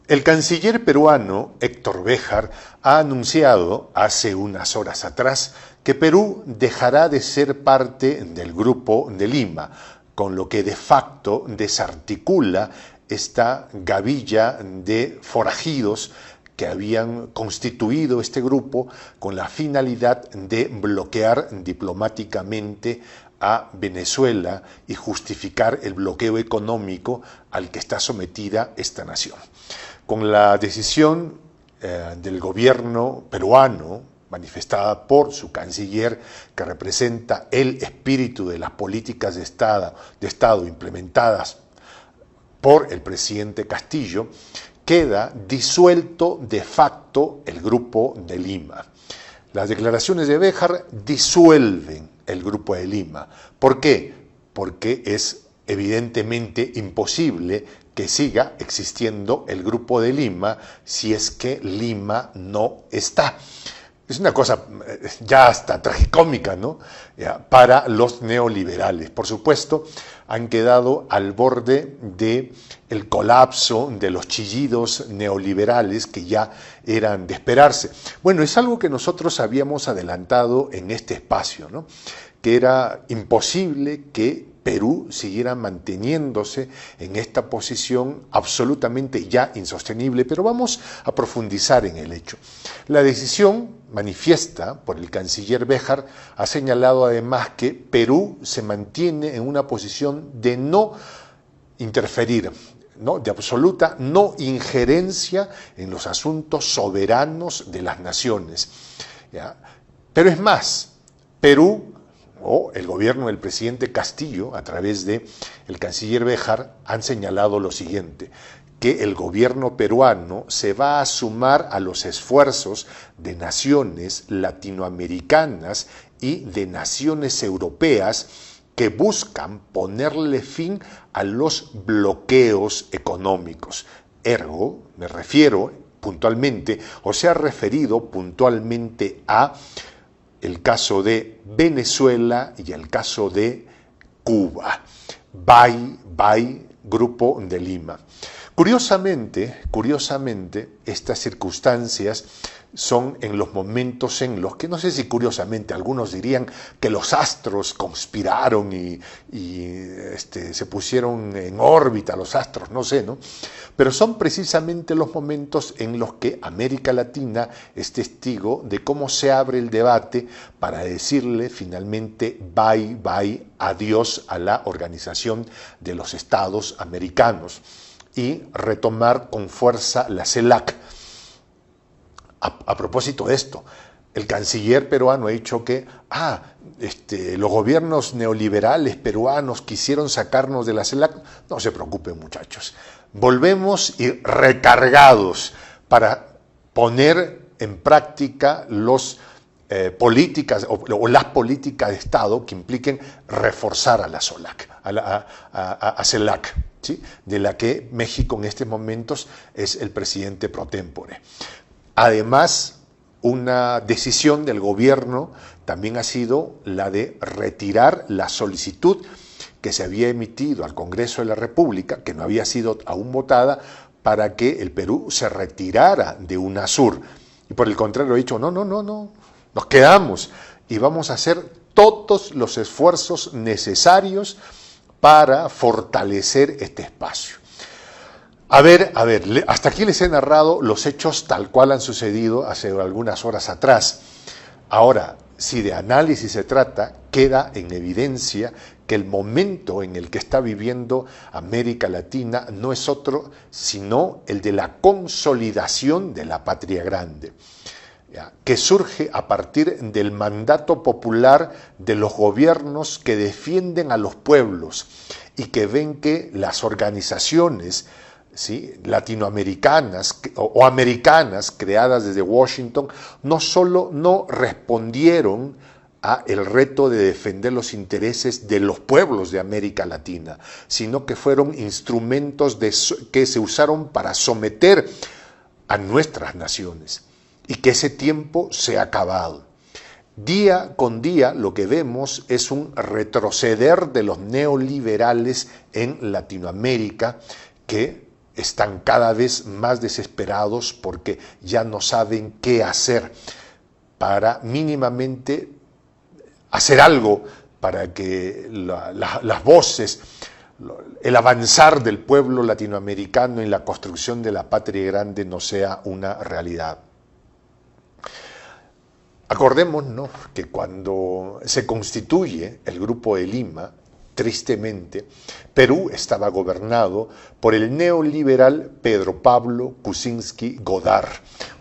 El canciller peruano Héctor Béjar ha anunciado hace unas horas atrás que Perú dejará de ser parte del Grupo de Lima, con lo que de facto desarticula esta gavilla de forajidos que habían constituido este grupo con la finalidad de bloquear diplomáticamente a Venezuela y justificar el bloqueo económico al que está sometida esta nación. Con la decisión del gobierno peruano, manifestada por su canciller, que representa el espíritu de las políticas de Estado implementadas por el presidente Castillo, queda disuelto de facto el Grupo de Lima. Las declaraciones de Béjar disuelven el Grupo de Lima. ¿Por qué? Porque es evidentemente imposible que siga existiendo el Grupo de Lima si es que Lima no está. Es una cosa ya hasta tragicómica, ¿no? Para los neoliberales. Por supuesto, han quedado al borde del colapso de los chillidos neoliberales que ya eran de esperarse. Bueno, es algo que nosotros habíamos adelantado en este espacio, ¿no? Que era imposible que Perú siguiera manteniéndose en esta posición absolutamente ya insostenible, pero vamos a profundizar en el hecho. La decisión manifiesta por el canciller Béjar ha señalado además que Perú se mantiene en una posición de no interferir, ¿no? De absoluta no injerencia en los asuntos soberanos de las naciones, ¿ya? Pero es más, Perú o el gobierno del presidente Castillo, a través de el canciller Béjar, han señalado lo siguiente, que el gobierno peruano se va a sumar a los esfuerzos de naciones latinoamericanas y de naciones europeas que buscan ponerle fin a los bloqueos económicos. Ergo, me refiero puntualmente, o se ha referido puntualmente a el caso de Venezuela y el caso de Cuba. Bye, Grupo de Lima. Curiosamente, estas circunstancias son en los momentos en los que, no sé si curiosamente, algunos dirían que los astros conspiraron y se pusieron en órbita los astros, no sé, ¿no? Pero son precisamente los momentos en los que América Latina es testigo de cómo se abre el debate para decirle finalmente bye, adiós a la Organización de los Estados Americanos y retomar con fuerza la CELAC. A propósito de esto, el canciller peruano ha dicho que los gobiernos neoliberales peruanos quisieron sacarnos de la CELAC. No se preocupen, muchachos. Volvemos y recargados para poner en práctica las políticas de Estado que impliquen reforzar a la CELAC, a CELAC, ¿sí? De la que México en estos momentos es el presidente pro tempore. Además, una decisión del gobierno también ha sido la de retirar la solicitud que se había emitido al Congreso de la República, que no había sido aún votada, para que el Perú se retirara de UNASUR. Y por el contrario ha dicho, no, nos quedamos y vamos a hacer todos los esfuerzos necesarios para fortalecer este espacio. A ver, hasta aquí les he narrado los hechos tal cual han sucedido hace algunas horas atrás. Ahora, si de análisis se trata, queda en evidencia que el momento en el que está viviendo América Latina no es otro sino el de la consolidación de la patria grande, que surge a partir del mandato popular de los gobiernos que defienden a los pueblos y que ven que las organizaciones, ¿sí?, latinoamericanas o americanas creadas desde Washington no solo no respondieron a el reto de defender los intereses de los pueblos de América Latina, sino que fueron instrumentos que se usaron para someter a nuestras naciones y que ese tiempo se ha acabado. Día con día lo que vemos es un retroceder de los neoliberales en Latinoamérica que están cada vez más desesperados porque ya no saben qué hacer para mínimamente hacer algo para que las voces, el avanzar del pueblo latinoamericano en la construcción de la patria grande no sea una realidad. Acordémonos que cuando se constituye el Grupo de Lima, tristemente, Perú estaba gobernado por el neoliberal Pedro Pablo Kuczynski Godard,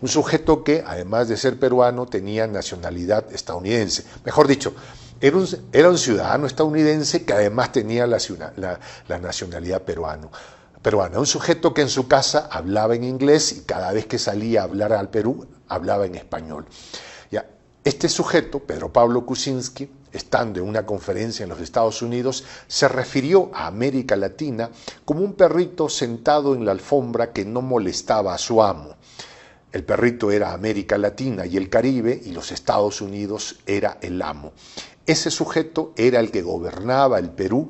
un sujeto que, además de ser peruano, tenía nacionalidad estadounidense. Mejor dicho, era un ciudadano estadounidense que además tenía la nacionalidad peruana. Un sujeto que en su casa hablaba en inglés y cada vez que salía a hablar al Perú, hablaba en español. Este sujeto, Pedro Pablo Kuczynski, estando en una conferencia en los Estados Unidos, se refirió a América Latina como un perrito sentado en la alfombra que no molestaba a su amo. El perrito era América Latina y el Caribe, y los Estados Unidos era el amo. Ese sujeto era el que gobernaba el Perú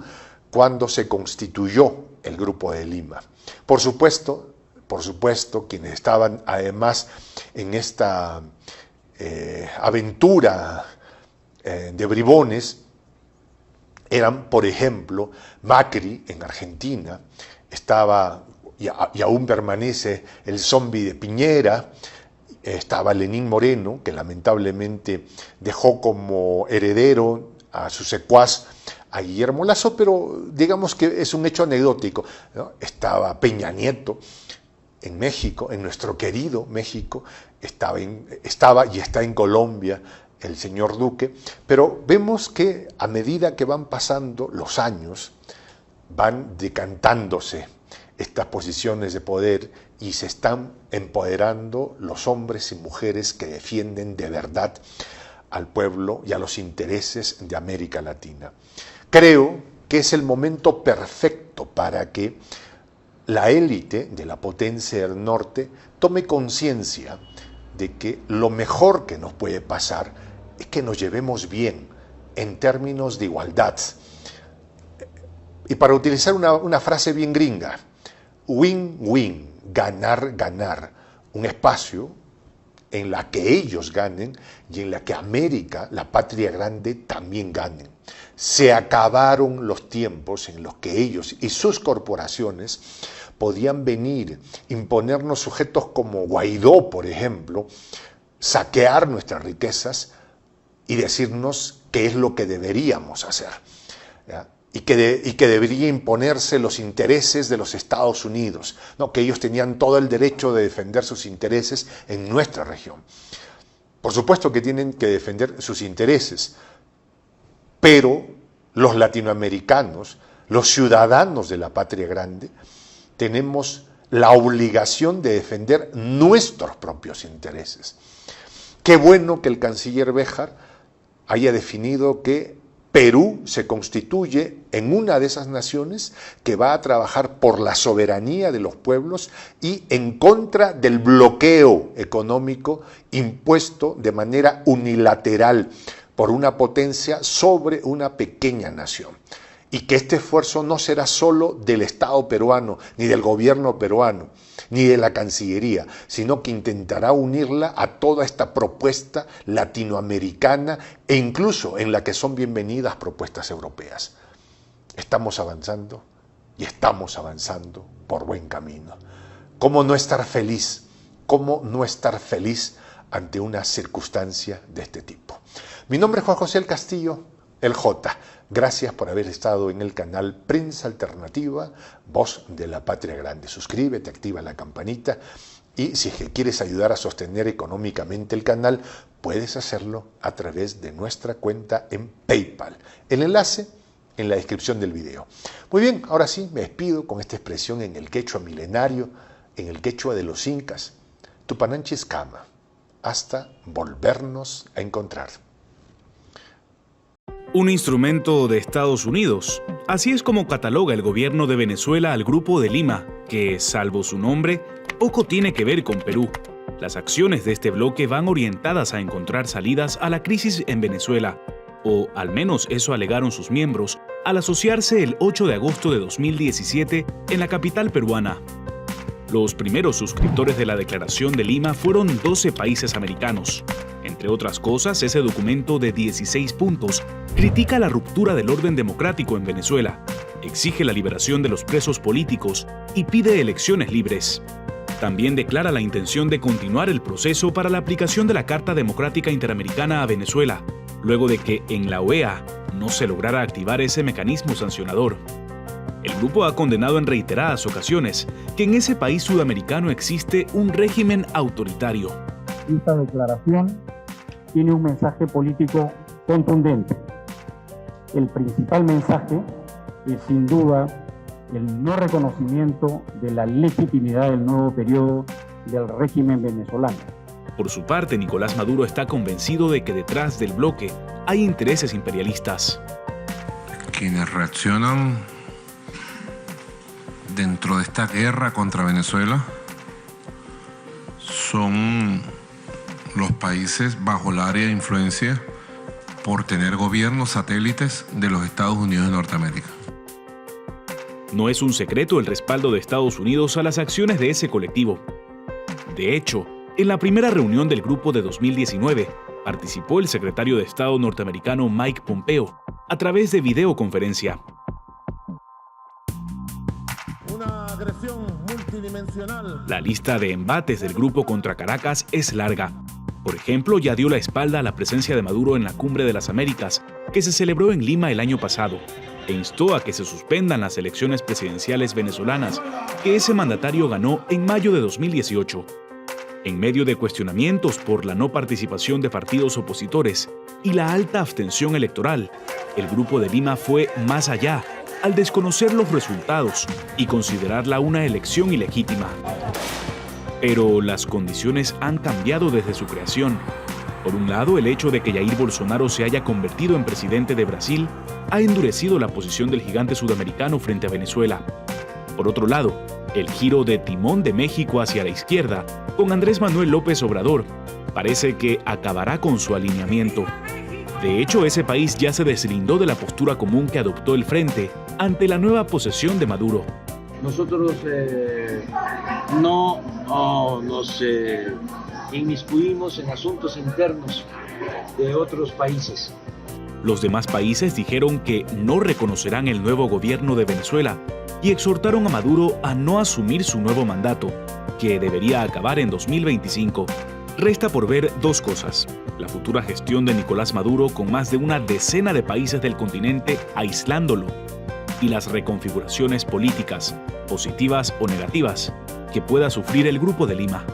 cuando se constituyó el Grupo de Lima. Por supuesto, quienes estaban además en esta aventura de bribones eran, por ejemplo, Macri en Argentina, estaba y aún permanece el zombi de Piñera, estaba Lenín Moreno, que lamentablemente dejó como heredero a su secuaz a Guillermo Lasso, pero digamos que es un hecho anecdótico, ¿no? Estaba Peña Nieto en México, en nuestro querido México, estaba y está en Colombia el señor Duque, pero vemos que a medida que van pasando los años, van decantándose estas posiciones de poder y se están empoderando los hombres y mujeres que defienden de verdad al pueblo y a los intereses de América Latina. Creo que es el momento perfecto para que la élite de la potencia del norte tome conciencia de que lo mejor que nos puede pasar es que nos llevemos bien en términos de igualdad. Y para utilizar una frase bien gringa, win-win, ganar, ganar, un espacio en la que ellos ganen y en la que América, la patria grande, también ganen. Se acabaron los tiempos en los que ellos y sus corporaciones podían venir, imponernos sujetos como Guaidó, por ejemplo, saquear nuestras riquezas y decirnos qué es lo que deberíamos hacer, ¿ya? Y que debería imponerse los intereses de los Estados Unidos, ¿no? Que ellos tenían todo el derecho de defender sus intereses en nuestra región. Por supuesto que tienen que defender sus intereses, pero los latinoamericanos, los ciudadanos de la patria grande, tenemos la obligación de defender nuestros propios intereses. Qué bueno que el canciller Béjar haya definido que Perú se constituye en una de esas naciones que va a trabajar por la soberanía de los pueblos y en contra del bloqueo económico impuesto de manera unilateral por una potencia sobre una pequeña nación. Y que este esfuerzo no será solo del Estado peruano, ni del gobierno peruano, ni de la Cancillería, sino que intentará unirla a toda esta propuesta latinoamericana e incluso en la que son bienvenidas propuestas europeas. Estamos avanzando y estamos avanzando por buen camino. ¿Cómo no estar feliz? ¿Cómo no estar feliz ante una circunstancia de este tipo? Mi nombre es Juan José El Castillo, el J. Gracias por haber estado en el canal Prensa Alternativa, Voz de la Patria Grande. Suscríbete, activa la campanita y si quieres ayudar a sostener económicamente el canal, puedes hacerlo a través de nuestra cuenta en PayPal. El enlace en la descripción del video. Muy bien, ahora sí me despido con esta expresión en el quechua milenario, en el quechua de los incas. Tupananchis Kama. Hasta volvernos a encontrar. Un instrumento de Estados Unidos. Así es como cataloga el gobierno de Venezuela al Grupo de Lima, que, salvo su nombre, poco tiene que ver con Perú. Las acciones de este bloque van orientadas a encontrar salidas a la crisis en Venezuela, o al menos eso alegaron sus miembros al asociarse el 8 de agosto de 2017 en la capital peruana. Los primeros suscriptores de la Declaración de Lima fueron 12 países americanos. Entre otras cosas, ese documento de 16 puntos critica la ruptura del orden democrático en Venezuela, exige la liberación de los presos políticos y pide elecciones libres. También declara la intención de continuar el proceso para la aplicación de la Carta Democrática Interamericana a Venezuela, luego de que en la OEA no se lograra activar ese mecanismo sancionador. El grupo ha condenado en reiteradas ocasiones que en ese país sudamericano existe un régimen autoritario. Esta declaración tiene un mensaje político contundente. El principal mensaje es sin duda el no reconocimiento de la legitimidad del nuevo periodo del régimen venezolano. Por su parte, Nicolás Maduro está convencido de que detrás del bloque hay intereses imperialistas. Quienes reaccionan dentro de esta guerra contra Venezuela son los países bajo el área de influencia por tener gobiernos satélites de los Estados Unidos de Norteamérica. No es un secreto el respaldo de Estados Unidos a las acciones de ese colectivo. De hecho, en la primera reunión del grupo de 2019, participó el secretario de Estado norteamericano Mike Pompeo a través de videoconferencia. Una agresión multidimensional. La lista de embates del grupo contra Caracas es larga. Por ejemplo, ya dio la espalda a la presencia de Maduro en la Cumbre de las Américas, que se celebró en Lima el año pasado, e instó a que se suspendan las elecciones presidenciales venezolanas que ese mandatario ganó en mayo de 2018. En medio de cuestionamientos por la no participación de partidos opositores y la alta abstención electoral, el Grupo de Lima fue más allá al desconocer los resultados y considerarla una elección ilegítima. Pero las condiciones han cambiado desde su creación. Por un lado, el hecho de que Jair Bolsonaro se haya convertido en presidente de Brasil ha endurecido la posición del gigante sudamericano frente a Venezuela. Por otro lado, el giro de timón de México hacia la izquierda, con Andrés Manuel López Obrador, parece que acabará con su alineamiento. De hecho, ese país ya se deslindó de la postura común que adoptó el Frente ante la nueva posesión de Maduro. Nosotros no nos inmiscuimos en asuntos internos de otros países. Los demás países dijeron que no reconocerán el nuevo gobierno de Venezuela y exhortaron a Maduro a no asumir su nuevo mandato, que debería acabar en 2025. Resta por ver dos cosas: la futura gestión de Nicolás Maduro con más de una decena de países del continente aislándolo, y las reconfiguraciones políticas, positivas o negativas, que pueda sufrir el Grupo de Lima.